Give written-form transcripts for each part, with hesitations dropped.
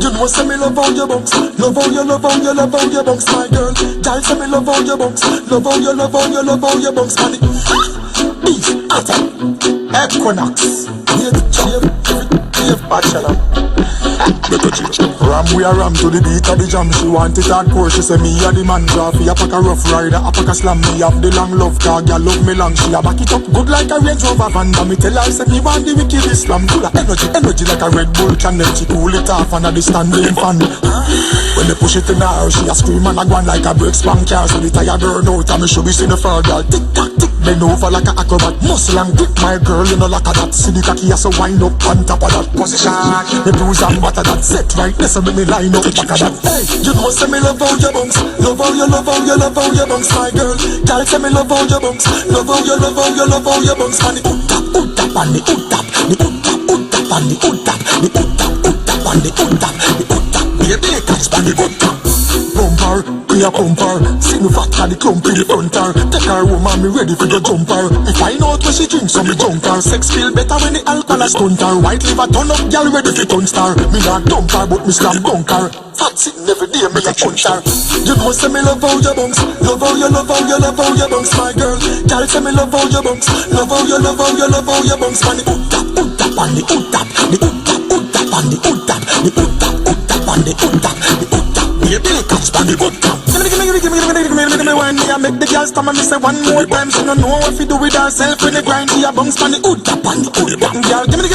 You know say me love how you bounce, love how you love how you love how you bounce, my girl. Girl say me love how you bounce, love how you love how you love how you bounce, man. Beef, attack, Equinox, Dave Bachelor. Ram we a ram to the beat of the jam. She want it hardcore. She say me a the man. Draffy a pack a rough rider, a pack a slam. Me have the long love car, girl love me long. She a back it up good like a Range Rover van. And me tell her say me want the wicked Islam. Full of energy, energy like a Red Bull cannon. She cool it off under the standing fan. When they push it in her, she a scream and a go on like a brake spank car. So the tire burn out and me should be seeing the fur girl. Tick tock tick, bend over like a acrobat. Muscle and grip my girl, you know like a that. See the cocky a so wind up on top of that position. Me bruise and butter that set right. Listen me line up back of that. Hey, you know say me love how you bounce, love how you love how you love how you bounce, my girl. Girl say me love how you bounce, love how you love how you love how you bounce. And the ut tap and the ut tap, the ut tap and the ut tap, the ut tap and the ut tap, the ut tap. Baby, catch and the ut tap. Bumper, we a bumper. See me fat and the clump in the front her. Take her home and me ready for the jumper. Me find out where she drinks so me drunk her. Sex feel better when the alcohol a stunt her. White liver turn up, girl ready for turn star. Me not dump her but me slam dunk her. Fat sitting every day me a punch her. You know say me love how you bounce, love how you love how you love how you bounce, my girl. Girl say me love how you bounce, love how you love how you love how you bounce. Man the ut tap and the ut tap, the ut tap and the ut tap, the ut tap and the ut tap, the ut tap. Baby, catch and the ut tap. Give me wine, me a make the girl stammer. Me say one more time, she no know what to do with herself when they grind. She a bounce pan the hood tap and the hood tap. Girl, give me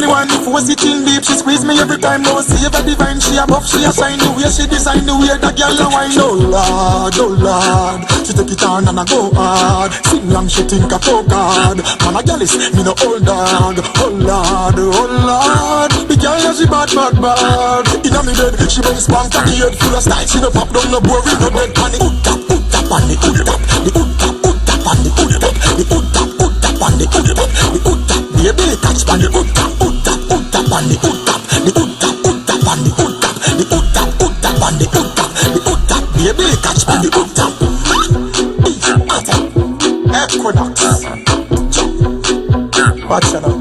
one. Force it in deep, she squeeze me every time. No save a divine, she a buff, she a shine. The way she design, the way that girl a wine. Oh Lord, oh Lord, she take it on and I go hard. Sing long, she think I talk hard. Man a girl is me no old dog. Oh Lord, oh Lord, the girl she bad. Inna me bed, she bounce spank at the head full of style. She no pop down no boring, no dead panic. Ut tap and the ut tap, the ut tap and the ut tap, the ut tap and the ut tap, the ut tap. Baby, catch and the ut tap and the ut tap, the ut tap and the ut tap, the ut tap and the ut tap, the ut tap. Baby, catch and the ut tap. Equinox, Bachelor.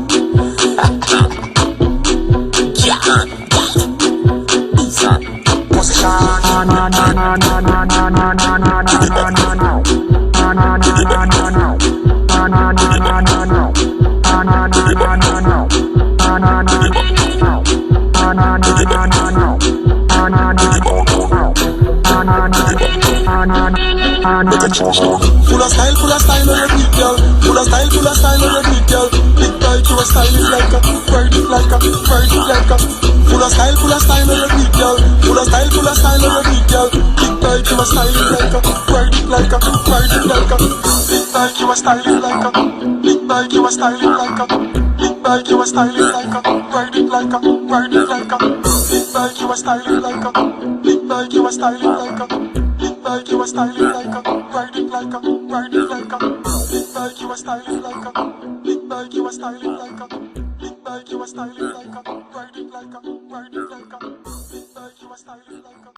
Full of style on your beat, girl. Full of style on your beat, girl. Big bite, you a styling like a, ride it like a, ride it like a. Full of style on your beat, girl. Full of style on your beat, girl. Big bite, you a styling like a, ride it like a, ride it like a. Big bite, you a styling like a, big bite, you a styling like a, big bite, you a styling like a, ride it like a, ride it like a. Big bite, you a styling like a, big bite, you a styling like a. Like you a styling like a, ride it like a, ride it like a. Big bike you a styling like a, big bike you a styling like a, big bike you a styling like a, ride it like a, ride it like a. Big bike you a styling like a.